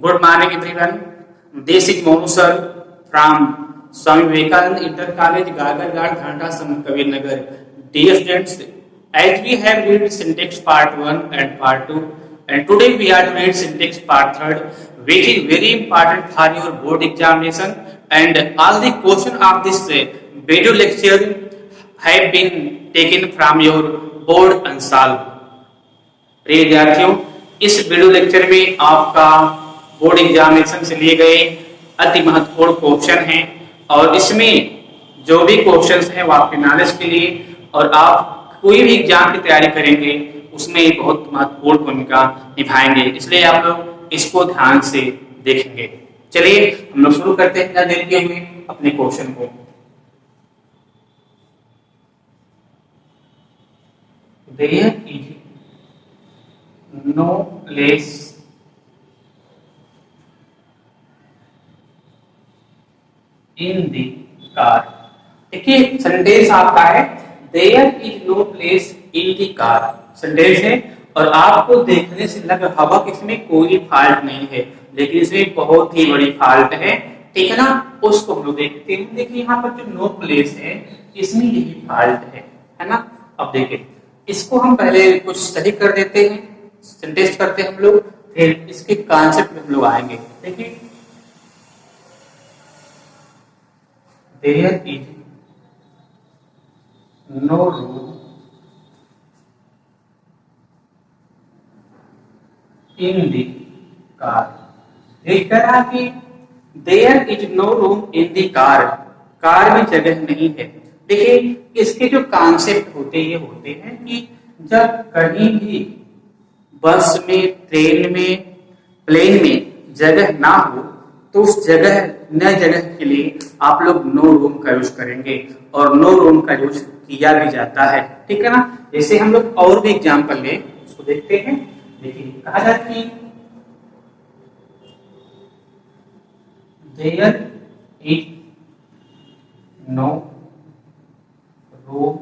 Good morning, everyone. This is Monu sir from Swami Vivekanand Inter College, Gagargad, Dhanda, Kabir Nagar. Dear students, as we have read syntax part 1 and part 2, and today we are to read syntax part 3, which is very important for your board examination. And all the questions of this video lecture have been taken from your board and solved. प्रिय विद्यार्थियों, इस video lecture में आपका board examination से लिए गए अति महत्वपूर्ण क्वेश्चन हैं और इसमें जो भी क्वेश्चंस हैं वो आपके नॉलेज के लिए और आप कोई भी एग्जाम की तैयारी करेंगे उसमें बहुत महत्वपूर्ण भूमिका निभाएंगे, इसलिए आप लोग इसको ध्यान से देखेंगे। चलिए हम लोग शुरू करते हैं बिना देर किए हुए अपने क्वेश्चन को। There is no place in the car। देखिए सेंटेंस आपका है There is no place in the car, sentence है और आपको देखने से लग रहा कि इसमें कोई फॉल्ट नहीं है, लेकिन इसमें बहुत ही बड़ी फॉल्ट है, ठीक है ना। उसको हम लोग देखते हैं। देखिए यहाँ पर जो नो प्लेस है इसमें यही फॉल्ट है ना। अब देखिए इसको हम पहले कुछ सही कर देते हैं, टेस्ट करते हैं हम लोग, फिर इसके कॉन्सेप्ट में हम लोग आएंगे। देखिए There is no room in the car। एक तरह की There is no room in the car, car में जगह नहीं है। देखिए इसके जो कॉन्सेप्ट होते हैं कि जब कहीं भी बस में, ट्रेन में, प्लेन में जगह ना हो तो उस जगह के लिए आप लोग नो रूम का यूज करेंगे और नो रूम का यूज किया भी जाता है, ठीक है ना। जैसे हम लोग और भी एग्जांपल लें उसको देखते हैं। देखिए कहा जाता है there is no room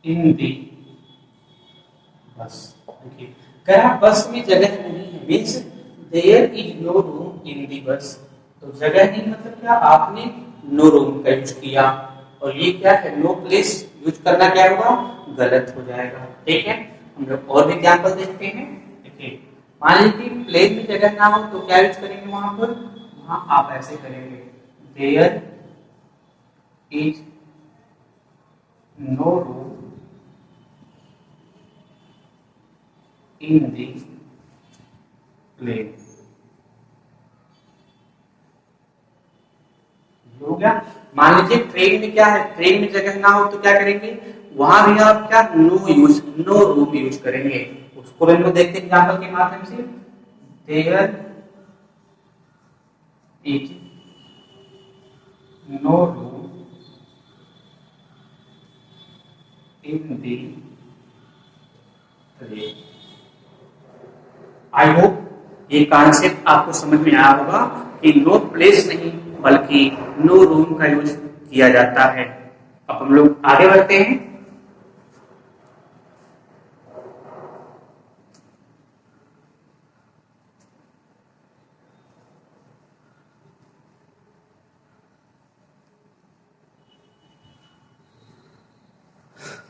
in the bus. देखिए क्या बस में जगह नहीं है, means there is no room in the bus. तो जगह नहीं मतलब क्या, आपने नो रूम का यूज किया और ये क्या है, नो प्लेस यूज करना क्या होगा, गलत हो जाएगा, ठीक है। हम लोग और भी एग्जांपल देखते हैं। देखिए मान लीजिए प्लेन में जगह ना हो तो क्या यूज करेंगे वहां पर, वहां आप ऐसे करेंगे there is no room in the plane. हो गया। मान लीजिए ट्रेन में क्या है, ट्रेन में जगह ना हो तो क्या करेंगे, वहां भी आप क्या नो रूम यूज करेंगे। उसको हम लोग देखते हैं एग्जांपल के माध्यम से। There is no room in the train. I hope ये कॉन्सेप्ट आपको समझ में आया होगा कि नो प्लेस नहीं बल्कि नो रूम का यूज किया जाता है। अब हम लोग आगे बढ़ते हैं।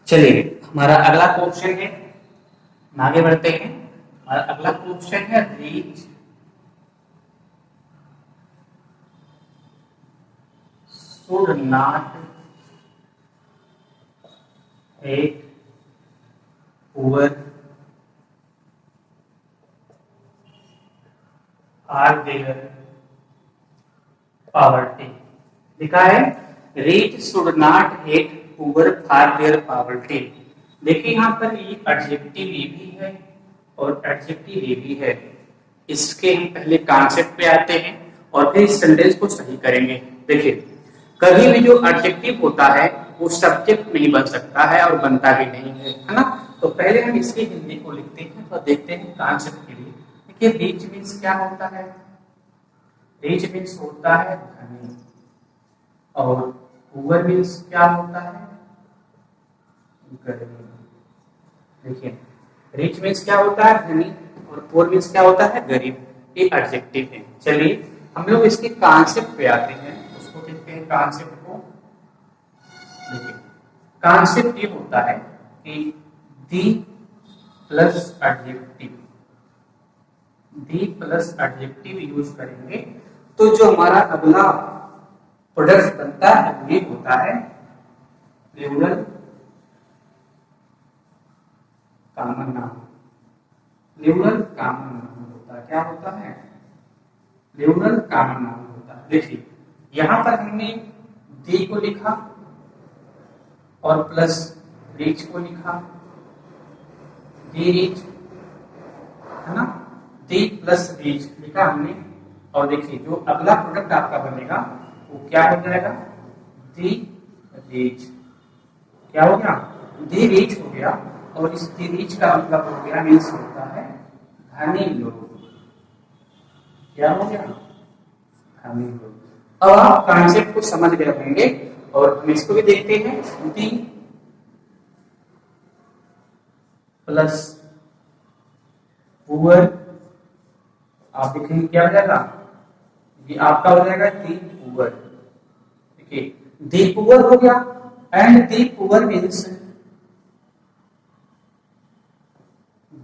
चलिए हमारा अगला क्वेश्चन है, आगे बढ़ते हैं। हमारा अगला क्वेश्चन है reach should not hate poor are their poverty। लिखा है reach should not hate poor for their poverty। देखिए यहाँ पर ये एडजेक्टिव ये भी है और एडजेक्टिव ये भी है। इसके हम पहले कॉन्सेप्ट पे आते हैं और फिर इस सेंटेंस को सही करेंगे। देखिए कभी भी जो एडजेक्टिव होता है वो सब्जेक्ट नहीं बन सकता है और बनता भी नहीं है ना। तो पहले हम इसकी हिंदी को लिखते हैं तो देखते हैं कॉन्सेप्ट के लिए। देखिए रीच मीन्स क्या होता है, रीच मीन्स होता है धनी और पुअर मीन्स क्या होता है, गरीब। देखिए रिच मीन्स क्या होता है, धनी, और पुअर मीन्स क्या होता है, गरीब। ये एडजेक्टिव है। चलिए हम लोग इसके कॉन्सेप्ट पे आते हैं, उसको देखते हैं कॉन्सेप्ट को। देखिए कॉन्सेप्ट ये होता है कि दी प्लस एडजेक्टिव, दी प्लस एडजेक्टिव यूज करेंगे तो जो हमारा अगला प्रोडक्ट बनता है ये होता है plural common noun. Plural common noun होता है, क्या होता है, प्लूरल कॉमन नाउन होता है। देखिए यहां पर हमने दी को लिखा और प्लस रीच को लिखा, दी रीच है ना, दी प्लस रीच लिखा हमने। और देखिए जो अगला प्रोडक्ट आपका बनेगा वो क्या हो जाएगा, दी रीच। क्या हो गया, दी रीच हो गया। और इस दी रीच का मतलब हो गया, मीन्स होता है धनी लोग। क्या हो गया, धनी लोग। अब आप कॉन्सेप्ट को समझ गए होंगे और हम इसको भी देखते हैं। दी प्लस पुअर, आप देखेंगे क्या हो जाएगा, ये आपका हो जाएगा दी पुअर। देखिए दी पुअर हो गया, एंड दी पुअर मीन्स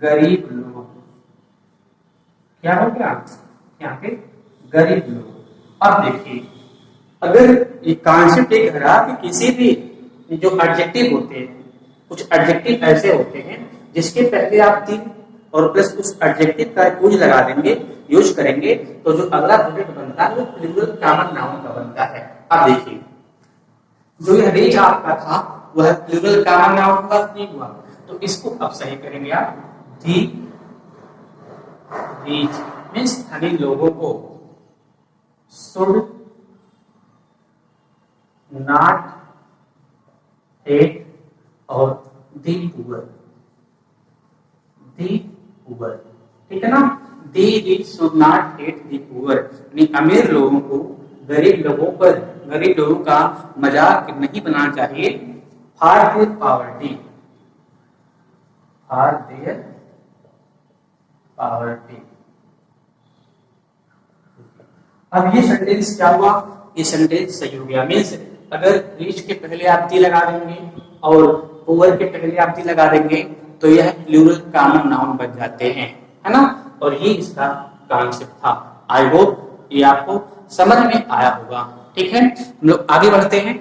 गरीब लोग। क्या हो गया यहाँ पे, गरीब लोग। अब देखिए अगर ये कॉन्सेप्ट एक रहा कि किसी भी जो एडजेक्टिव होते हैं, कुछ एडजेक्टिव ऐसे होते हैं जिसके पहले आप दी और प्लस उस एडजेक्टिव का यूज लगा देंगे, यूज करेंगे, तो जो अगला प्रोडक्ट बनता है वो प्लूरल कॉमन नाउन का बनता है। अब देखिए जो यह रीच आपका था वह प्लूरल कॉमन नाउन हुआ नहीं हुआ, तो इसको अब सही करेंगे आप। दी रीच मीन्स धनी लोगों को, शुड नॉट हेट, और दी पुअर, दी पुअर, ठीक है ना। The rich should not hate the poor, यानी अमीर लोगों को गरीब लोगों पर, गरीब लोगों का मजाक नहीं बनाना चाहिए। For their poverty, for their poverty. अब ये सेंटेंस क्या हुआ, ये सेंटेंस सही हो गया। मीन्स अगर रिच के पहले आप दी लगा देंगे और पुअर के पहले आप दी लगा देंगे तो यह प्लूरल कॉमन नाउन बन जाते हैं, है ना। और ये इसका कॉन्सेप्ट था। आई होप ये आपको समझ में आया होगा। ठीक है, हम लोग आगे बढ़ते हैं।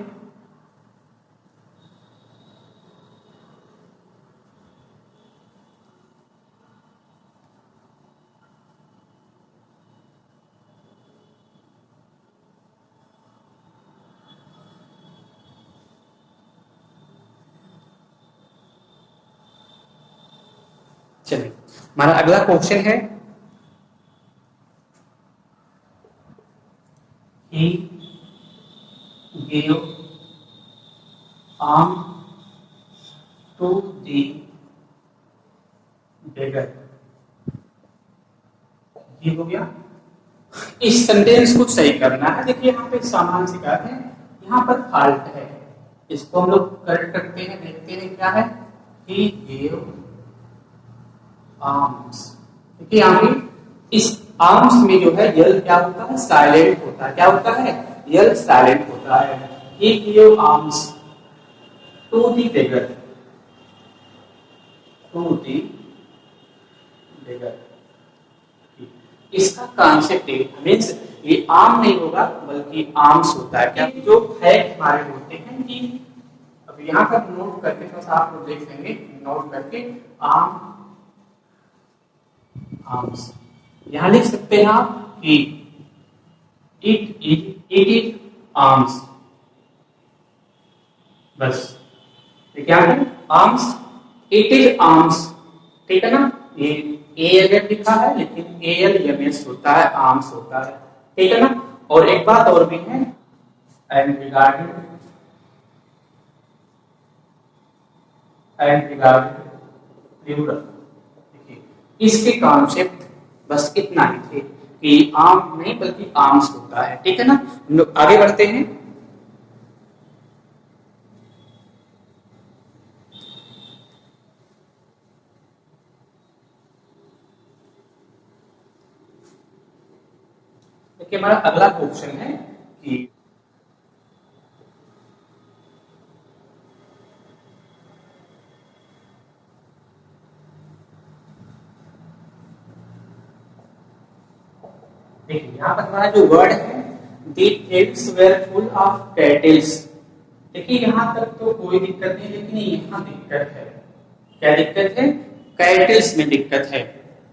चलिए हमारा अगला क्वेश्चन है, he gave alms to the beggar। ये हो गया। इस सेंटेंस को सही करना है। देखिए यहाँ पे सामान से क्या है, यहाँ पर फॉल्ट है, इसको हम लोग करेक्ट करते हैं, देखते हैं क्या है। he gave alms, देखिए यहाँ पे इस आर्म्स में जो है यल क्या होता है, साइलेंट होता है। क्या होता है, यल साइलेंट होता है। he gave alms to the beggar, to the beggar। इसका कॉन्सेप्ट मीन्स ये आम नहीं होगा बल्कि आर्म्स होता है। क्या जो फैक्ट हमारे होते हैं कि अब यहाँ पर नोट करके थोड़ा सा आप लोग देख लेंगे, नोट करके आर्म आर्म्स यहां लिख सकते हैं आप कि इट इज आर्म्स, बस ये क्या है, आर्म्स, इट इज आर्म्स, ठीक है ना। ये एल लिखा है लेकिन एल एमएस होता है, आर्म्स होता है, ठीक है ना। और एक बात और भी है, एंड रिगार्डिंग प्लूरल, देखिए इसके कॉन्सेप्ट बस इतना ही थे कि आर्म नहीं बल्कि आर्म्स होता है, ठीक है ना। हम लोग आगे बढ़ते हैं। देखिए हमारा अगला क्वेश्चन है कि देखिए यहाँ पर हमारा जो वर्ड है the fields were full of cattles। देखिए यहाँ तक तो कोई दिक्कत नहीं, लेकिन यहाँ दिक्कत है। क्या दिक्कत है? कैटल्स में दिक्कत है।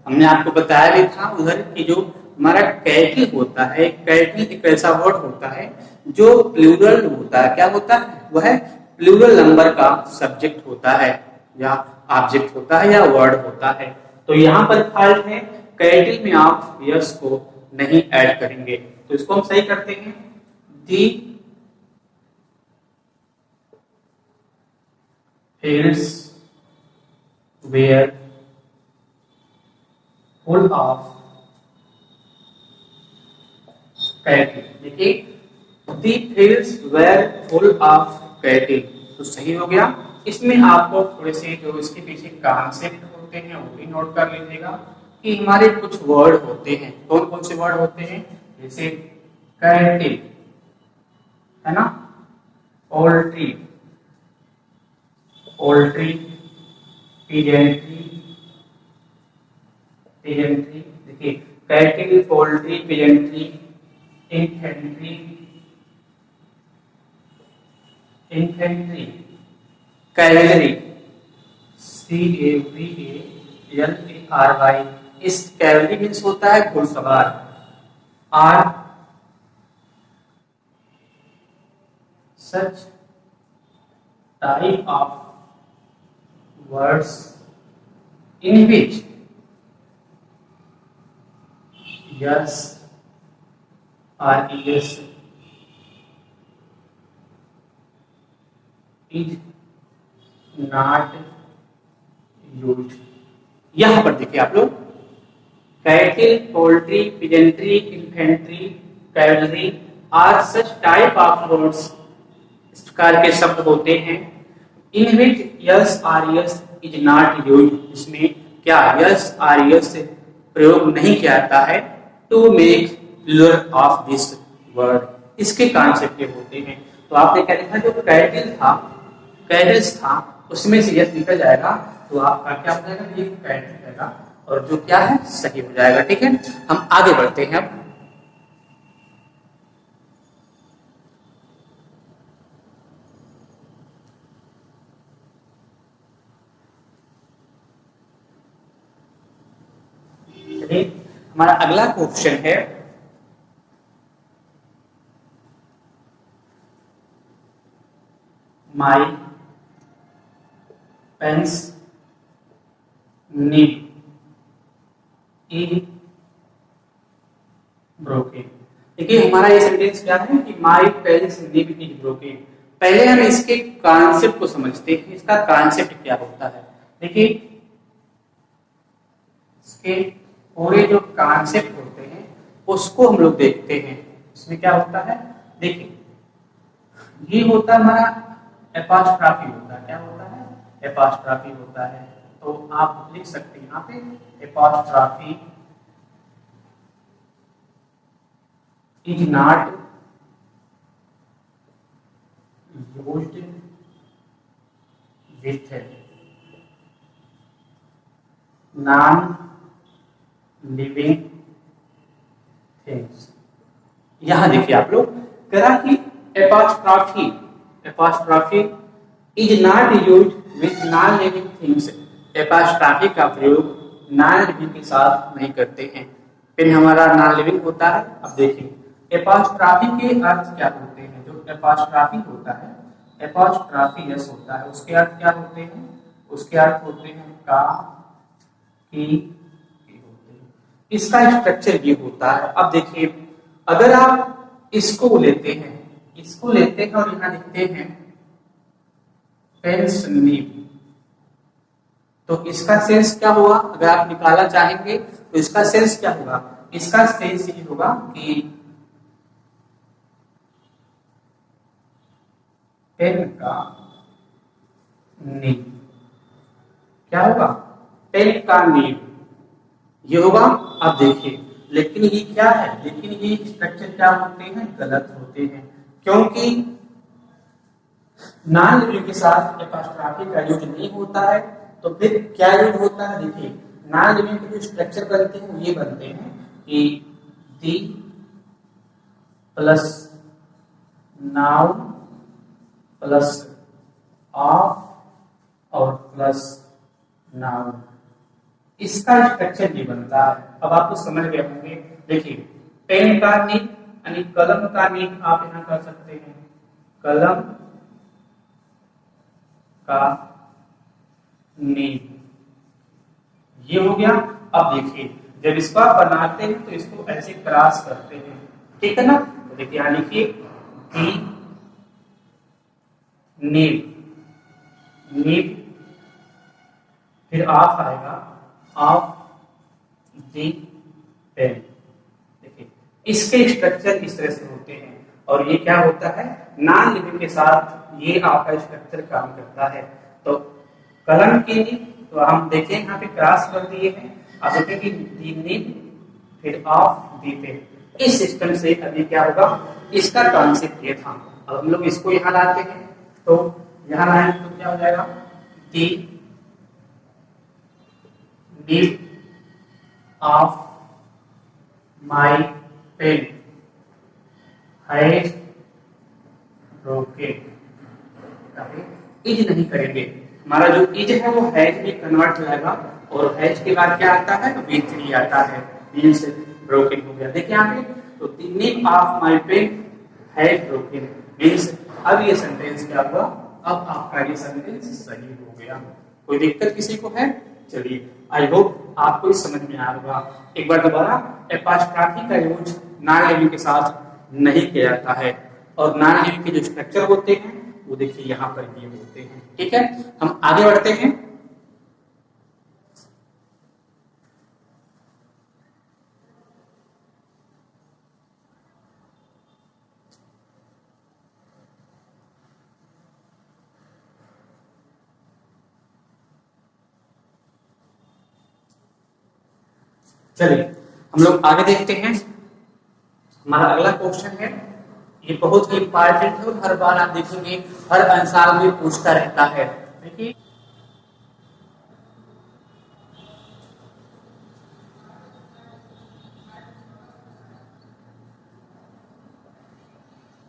हमने आपको बताया भी था उधर कि जो हमारा कैटल होता है, कैटल एक ऐसा वर्ड होता है जो प्लूरल होता है। क्या होता है? वह प्लूरल नंबर का सब्जेक्ट होता है या ऑब्जेक्ट होता है या वर्ड होता है। तो यहाँ पर फॉल्ट है, कैटल में आप यस को नहीं ऐड करेंगे, तो इसको हम सही करते हैं। दी fields were full of cattle। देखिए the fields were full of cattle तो सही हो गया। इसमें आपको थोड़े से जो इसके पीछे कॉन्सेप्ट होते हैं वो भी नोट कर लीजिएगा कि हमारे कुछ वर्ड होते हैं। कौन कौन से वर्ड होते हैं? जैसे कैटल है ना, पोल्ट्री, पोल्ट्री, पिजेंट्री, पिजेंट्री। देखिए cattle, poultry, peasantry, infantry, infantry, cavalry, CAVALRY। इस कैवलरी मीन्स होता है घुड़सवार। Are such type of words in which yes or yes is not used। यहां पर देखिए आप लोग cattle, poultry, peasantry, infantry, cavalry are such type of words, इस प्रकार के शब्द होते हैं in which S are S is not used. इसमें क्या यस आर यस प्रयोग नहीं किया जाता है to make plural of this word. इसके कॉन्सेप्ट होते हैं। तो आपने क्या देखा, जो कैटल था, कैटल्स था, उसमें से यस निकल जाएगा तो आपका क्या हो जाएगा? ये कैटल रहेगा और जो क्या है सही हो जाएगा। ठीक है, हम आगे बढ़ते हैं। अब हमारा अगला क्वेश्चन है माई पेंस नीड इज ब्रोकन। देखिए हमारा ये सेंटेंस क्या है कि माई पेंस नीड इज ब्रोकन। पहले हम इसके कॉन्सेप्ट को समझते हैं, इसका कॉन्सेप्ट क्या होता है। देखिए इसके पूरे जो कॉन्सेप्ट होते हैं उसको हम लोग देखते हैं। इसमें क्या होता है, देखिए ये होता है हमारा एपॉस्ट्रॉफी होता है। क्या होता है? एपॉस्ट्रॉफी होता है। तो आप लिख सकते हैं यहाँ पे apostrophe is not used with non living things. यहां देखिए आप लोग करा कि apostrophe, apostrophe is not used with non living things. Apostrophe का प्रयोग नॉन लिविंग के साथ नहीं करते हैं। फिर हमारा नॉन लिविंग होता है। अब देखिए एपॉस्ट्रॉफी के अर्थ क्या होते हैं। जो एपॉस्ट्रॉफी होता है, एपॉस्ट्रॉफी यस होता है, उसके अर्थ क्या होते हैं? उसके अर्थ होते हैं का, की। इसका स्ट्रक्चर ये होता है। अब देखिए अगर आप इसको लेते हैं, इसको लेते हैं और यहां लिखते हैं पेंस नीड, तो इसका सेंस क्या होगा? अगर आप निकालना चाहेंगे तो इसका सेंस क्या होगा? इसका सेंस ये होगा कि पेन का नीड। क्या होगा? पेन का नीड ये होगा। अब देखिए लेकिन ये क्या है, लेकिन ये स्ट्रक्चर क्या होते हैं, गलत होते हैं, क्योंकि नॉन लिविंग के साथ एपॉस्ट्रॉफी का यूज नहीं होता है। तो फिर क्या यूज होता है, देखिए नॉन लिविंग के जो स्ट्रक्चर बनते हैं ये बनते हैं कि दी प्लस नाउन प्लस ऑफ और प्लस नाउन, इसका स्ट्रक्चर ये बनता है। अब आपको समझ गए होंगे। देखिए पेन का नीब यानी कलम का नीब आप यहां कर सकते हैं, कलम का नीब, ये हो गया। अब देखिए जब इसको आप बनाते हैं तो इसको ऐसे क्रॉस करते हैं, ठीक है ना। तो देखिए यहां लिखिए दी नीब, नीब, फिर ऑफ आएगा, ऑफ दी पेन। देखिए इसके स्ट्रक्चर इस तरह से होते हैं। और ये क्या होता है, नॉन लिविंग के साथ ये आपका स्ट्रक्चर काम करता है। तो कलम की नीब, तो हम देखें यहाँ पे क्रॉस कर दिए हैं, आप देखें कि दी नीब फिर ऑफ दी पेन। इस सिस्टम से अभी क्या होगा, इसका कॉन्सेप्ट ये था। अब हम लोग इसको यहाँ लाते हैं, तो यहाँ लाएं तो क्या हो जाएगा, the nib of my pen has broken. Is नहीं करेंगे, हमारा जो इज है वो हैज में कन्वर्ट हो जाएगा, और हैज के बाद क्या आता है, V3 आता है, मीन्स ब्रोकन हो गया। देखिए यहाँ पे, तो the nib of my pen has broken means अब ये सेंटेंस क्या हुआ, अब आपका ये सेंटेंस सही हो गया। कोई दिक्कत किसी को है? चलिए आई होप आपको इस समझ में आया होगा। एक बार दोबारा, एपॉस्ट्रॉफी का यूज नॉन लिविंग के साथ नहीं किया जाता है, और नॉन लिविंग के जो स्ट्रक्चर होते हैं वो देखिए यहाँ पर ये होते हैं। ठीक है, हम आगे बढ़ते हैं। चलिए हम लोग आगे देखते हैं। हमारा अगला क्वेश्चन है, ये बहुत ही इंपॉर्टेंट है और हर बार आप देखेंगे हर अंसार में पूछता रहता है। देखिए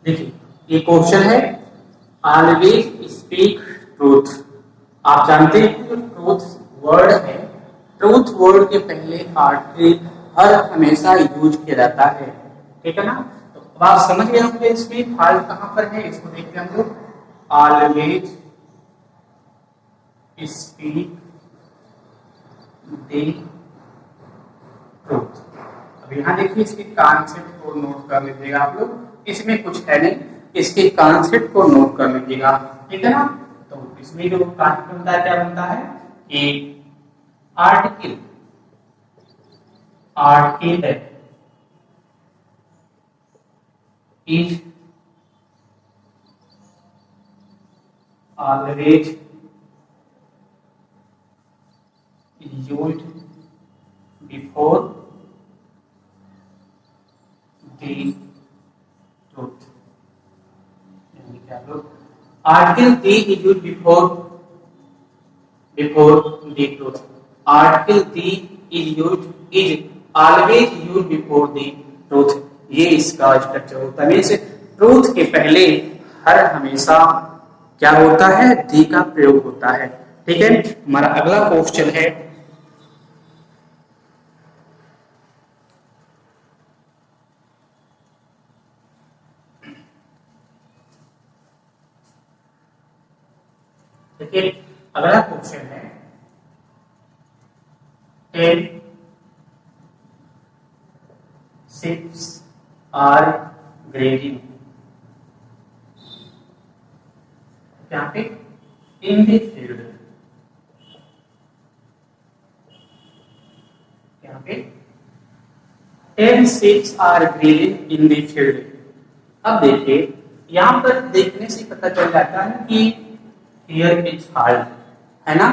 देखिए ये क्वेश्चन है, ऑलवेज स्पीक ट्रूथ। आप जानते हैं जो ट्रूथ वर्ड है, ट्रूथ वर्ड के पहले आर्टिकल हर हमेशा यूज किया जाता है, ठीक है ना। तो अब आप समझ गए होंगे इसमें फॉल्ट कहां पर है, इसको देखते हैं हम लोग। Always speak the truth. अब यहाँ देखिए इसके कॉन्सेप्ट को नोट कर लीजिएगा आप लोग, इसमें कुछ है नहीं, इसके कॉन्सेप्ट को नोट कर लीजिएगा, ठीक है ना। तो इसमें जो कॉन्सेप्ट बनता है, क्या बनता है कि article is always used before the truth। Article D is used before the truth। Article D is always used before the truth। ये इसका स्ट्रक्चर होता है, मीन्स ट्रूथ के पहले हर हमेशा क्या होता है, दी का प्रयोग होता है, ठीक है। हमारा अगला क्वेश्चन है, देखिए अगला क्वेश्चन है, 10 ships are grading। यहाँ पे इन द फील्ड, यहाँ पे 10 ships are grading in the field। अब देखिए यहाँ पर देखने से पता चल जाता है कि हियर इज फॉल्ट, है ना।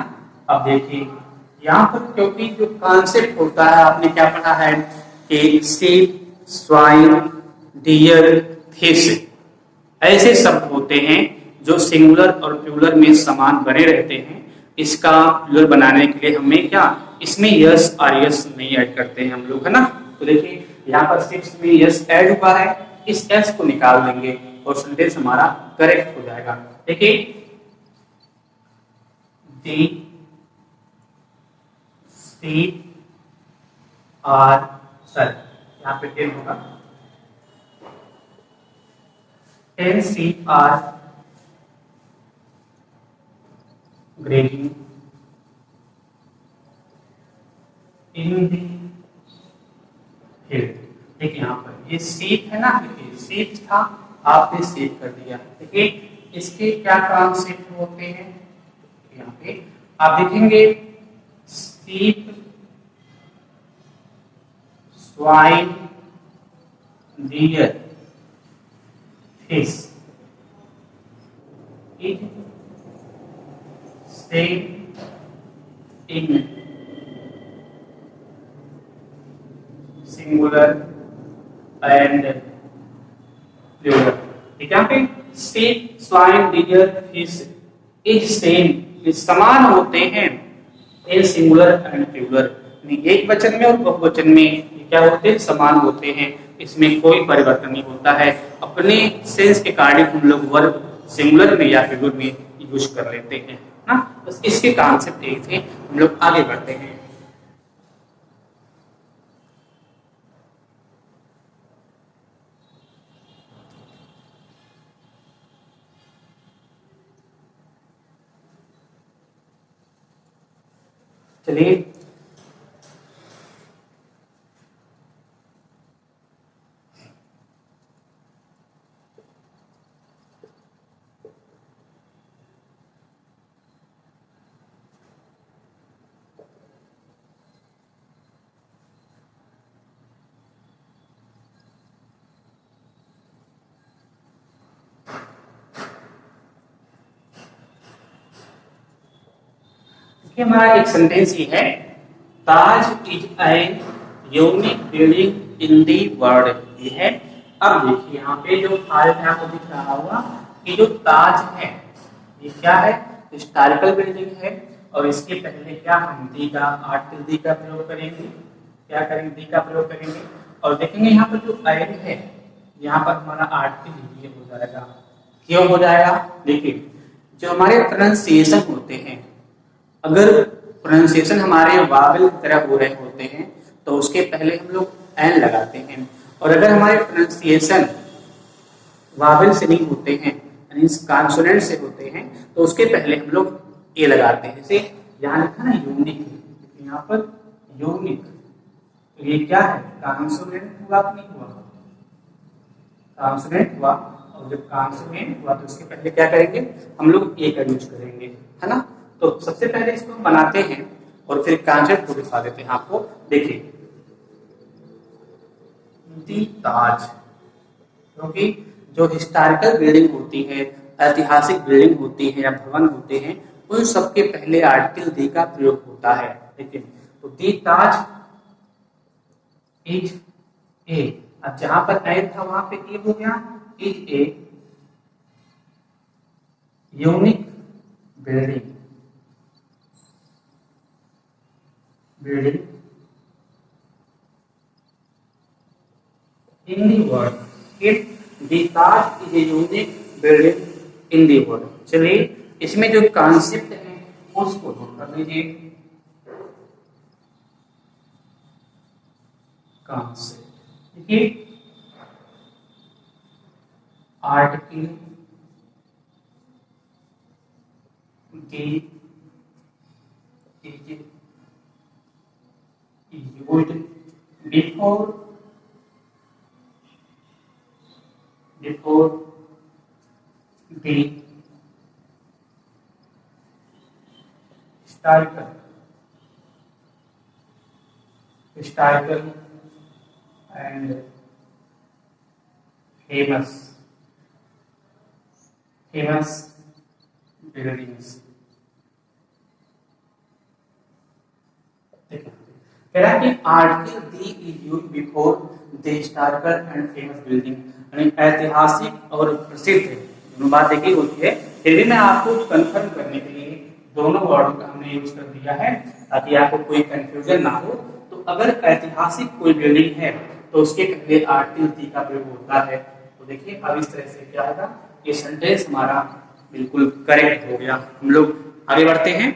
अब देखिए यहाँ पर क्योंकि जो कॉन्सेप्ट होता है, आपने क्या पढ़ा है, कि sheep, swine, deer, fish ऐसे शब्द होते हैं जो सिंगुलर और प्लूरल में समान बने रहते हैं। इसका प्लूरल बनाने के लिए हमें क्या इसमें यस और यस नहीं ऐड करते हैं हम लोग, है ना। तो देखिए यहाँ पर सिक्स में यस ऐड हुआ है, इस एस को निकाल देंगे और सेंटेंस हमारा करेक्ट हो जाएगा। देखिए दी sheep are, सर यहाँ पे 10 होगा, 10 sheep are grazing in the field। देखिए यहाँ पर ये sheep है ना, देखिए sheep था, आपने sheep कर दिया। देखिए इसके क्या कॉन्सेप्ट होते हैं, यहाँ पे आप देखेंगे sheep, swine, deer, fish, it stay in singular and plural। ठीक है, यहाँ पे sheep, swine, deer, fish is same समान होते हैं इन सिंगुलर एंड प्लूरल, एक वचन में और बहुवचन में ये क्या होते हैं, समान होते हैं। इसमें कोई परिवर्तन नहीं होता है, अपने सेंस के अकॉर्डिंग हम लोग वर्ब सिंगुलर में या प्लूरल में यूज कर लेते हैं ना। बस इसके कॉन्सेप्ट यही थे। हम लोग आगे बढ़ते हैं। चलिए हमारा एक सेंटेंस ये है, Taj is a unique building in the world. ये है। अब देखिए यहाँ पे जो हालत है आपको दिख रहा होगा कि जो ताज है ये क्या है, हिस्टोरिकल बिल्डिंग है और इसके पहले क्या हम दी का आर्टिकल दी का प्रयोग करेंगे, क्या करेंगे, दी का प्रयोग करेंगे। और देखेंगे यहाँ पर जो एन है यहाँ पर हमारा आर्टिकल ये हो जाएगा। क्यों हो जाएगा, देखिए जो हमारे प्रोनाउंसिएशन होते हैं, अगर प्रोनाउंसिएशन हमारे वावल की तरह हो रहे होते हैं तो उसके पहले हम लोग एन लगाते हैं, और अगर हमारे प्रोनाउंसिएशन वावल से नहीं होते हैं यानी कॉन्सोनेंट से होते हैं तो उसके पहले हम लोग ए लगाते हैं। जैसे यहाँ लिखा ना यूनिक, यहाँ पर यूनिक, तो ये क्या है, कॉन्सोनेंट हुआ कि नहीं हुआ, कॉन्सोनेंट हुआ। और जब कॉन्सोनेंट हुआ तो उसके पहले क्या करेंगे, हम लोग ए का यूज करेंगे, है ना। तो सबसे पहले इसको हम बनाते हैं और फिर कॉन्सेप्ट को दिखा देते हैं आपको। देखिए दी ताज, क्योंकि जो हिस्टोरिकल बिल्डिंग होती है, ऐतिहासिक बिल्डिंग होती है या भवन होते हैं, उन सबके पहले आर्टिकल दी का प्रयोग होता है। देखिए तो दी ताज इज ए, अब जहां पर ए था वहां पे ए हो गया, is a unique building, building in the world, it the Taj is a unique building in the world। चलिए इसमें जो कॉन्सेप्ट है उसको नोट कर लीजिए। कॉन्सेप्ट देखिए, article the is used before the historical and famous buildings। कह रहा है कि article the is used before the historical and famous building, यानी ऐतिहासिक और प्रसिद्ध दोनों बात एक ही होती है, फिर भी मैं आपको कंफर्म करने के लिए दोनों वर्डों का हमने यूज कर दिया है ताकि आपको कोई कंफ्यूजन ना हो। तो अगर ऐतिहासिक कोई बिल्डिंग है तो उसके पहले आर्टिकल दी का प्रयोग होता है। तो देखिए अब इस तरह से क्या होगा, ये सेंटेंस हमारा बिल्कुल करेक्ट हो गया। हम लोग आगे बढ़ते हैं।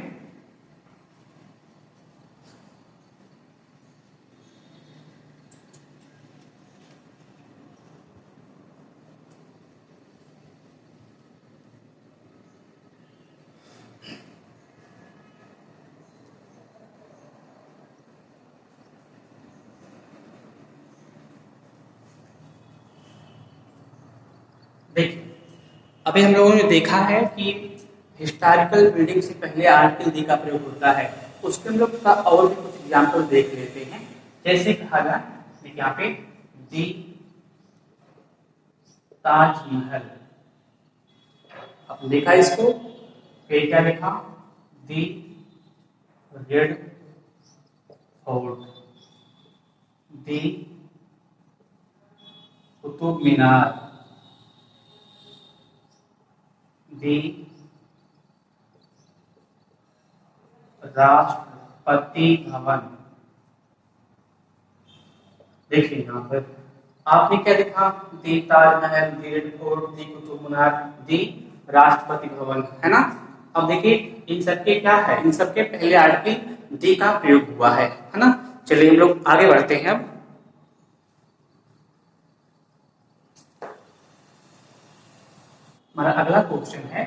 देखिए अभी हम लोगों ने देखा है कि हिस्टोरिकल बिल्डिंग से पहले आर्टिकल दी का प्रयोग होता है। उसके हम लोग का और भी कुछ एग्जाम्पल देख लेते हैं। जैसे कहा जाए, देखिए यहाँ पे दी ताजमहल, आपने देखा इसको, फिर क्या लिखा, दी रेड फोर्ट, दी कुतुब मीनार, दी राष्ट्रपति भवन। देखिए यहाँ पर आपने क्या लिखा, दी ताजमहल, दी रेड फोर्ट, दी कुतुब मीनार, दी राष्ट्रपति भवन, है ना। अब देखिए इन सबके क्या है, इन सबके पहले आर्टिकल दी का प्रयोग हुआ है ना। चलिए हम लोग आगे बढ़ते हैं। अब हमारा अगला क्वेश्चन है,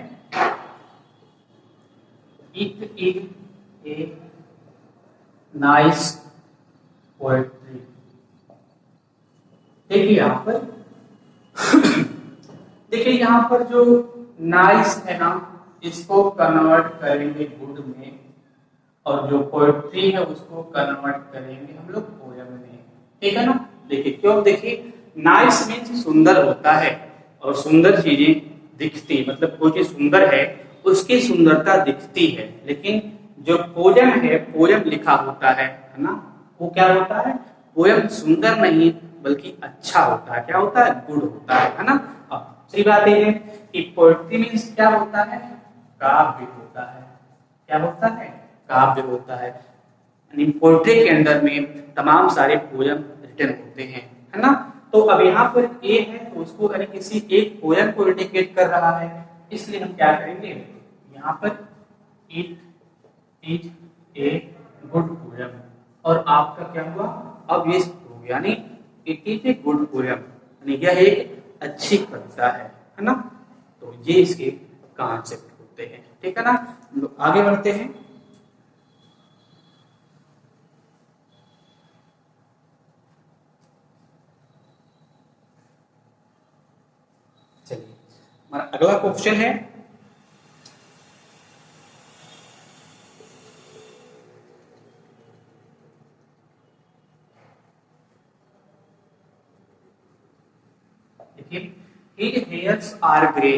it is a nice poetry. देखिए यहाँ पर देखिए यहाँ पर जो नाइस है ना, इसको कन्वर्ट करेंगे गुड में, और जो पोएट्री है उसको कन्वर्ट करेंगे हम लोग पोयम में, ठीक है ना। देखिए क्यों, देखिए नाइस मीन्स सुंदर होता है, और सुंदर चीजें दिखती, मतलब कोई चीज सुंदर है उसकी सुंदरता दिखती है। लेकिन जो पोयम है, पोयम लिखा होता है ना, वो क्या होता है, पोयम सुंदर नहीं बल्कि अच्छा होता है। क्या होता है, गुड होता है ना। अब सही बात है कि पोएट्री मीन्स क्या होता है, काव्य होता है। क्या होता है, काव्य होता है। यानी पोएट्री के अंदर में तमाम सारे पोयम रिटन होते हैं, है ना। तो अब यहाँ पर ए है तो उसको यानी किसी एक पोयम को इंडिकेट कर रहा है, इसलिए हम क्या करेंगे, यहाँ पर it is a good poem, और आपका क्या हुआ, अब ये हो गया, यानी it is a good poem, यानी यह एक अच्छी कविता है ना। तो ये इसके कॉन्सेप्ट होते हैं, ठीक है ना। हम लोग आगे बढ़ते हैं। चलिए हमारा अगला क्वेश्चन है, देखिए हिज हेयर्स आर ग्रे,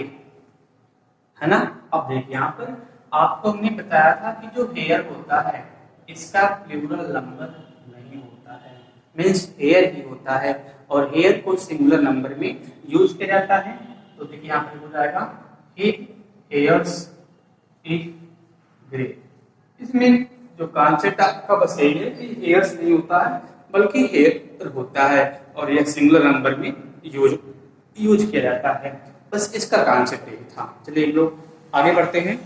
है ना। अब देखिए यहाँ पर आपको हमने बताया था कि जो हेयर होता है इसका प्लूरल नंबर नहीं होता है, मीन्स हेयर ही होता है, और हेयर को सिंगुलर नंबर में यूज किया जाता है। तो देखिए यहाँ पर हो जाएगा हिज हेयर्स इज ग्रे। इसमें जो कॉन्सेप्ट आपका बस यही है कि हेयर्स नहीं होता है बल्कि हेयर होता है, और यह सिंगुलर नंबर में यूज किया जाता है। बस इसका कॉन्सेप्ट यही था। चलिए हम लोग आगे बढ़ते हैं,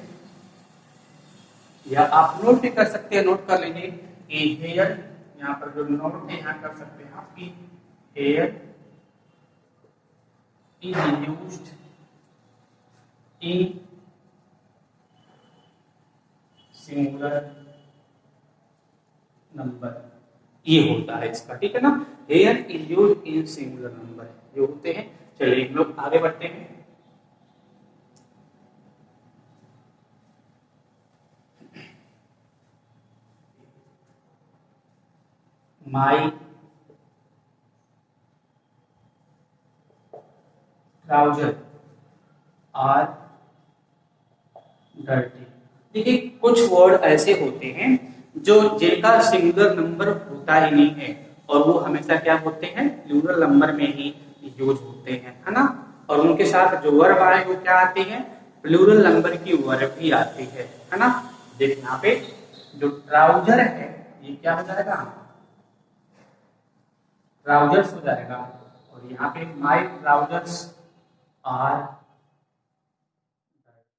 या आप नोट भी कर सकते हैं, नोट कर लीजिए कि हेयर, यहाँ पर जो नोट है यहाँ कर सकते हैं आप कि here is used in singular number, ये होता है इसका, ठीक है ना। Here is used in singular number ये होते हैं। चलिए हम लोग आगे बढ़ते हैं। माई ट्राउजर आर डर्टी। देखिए कुछ वर्ड ऐसे होते हैं जो जिनका सिंगुलर नंबर होता ही नहीं है, और वो हमेशा क्या होते हैं, प्लूरल नंबर में ही यूज होते हैं, है ना। और उनके साथ जो वर्ब आए वो क्या आते हैं, प्लूरल नंबर की वर्ब ही आती है ना। देखिए यहाँ पे जो ट्राउजर है ये क्या हो जाएगा, ट्राउजर्स हो जाएगा, और यहाँ पे माय ट्राउजर्स आर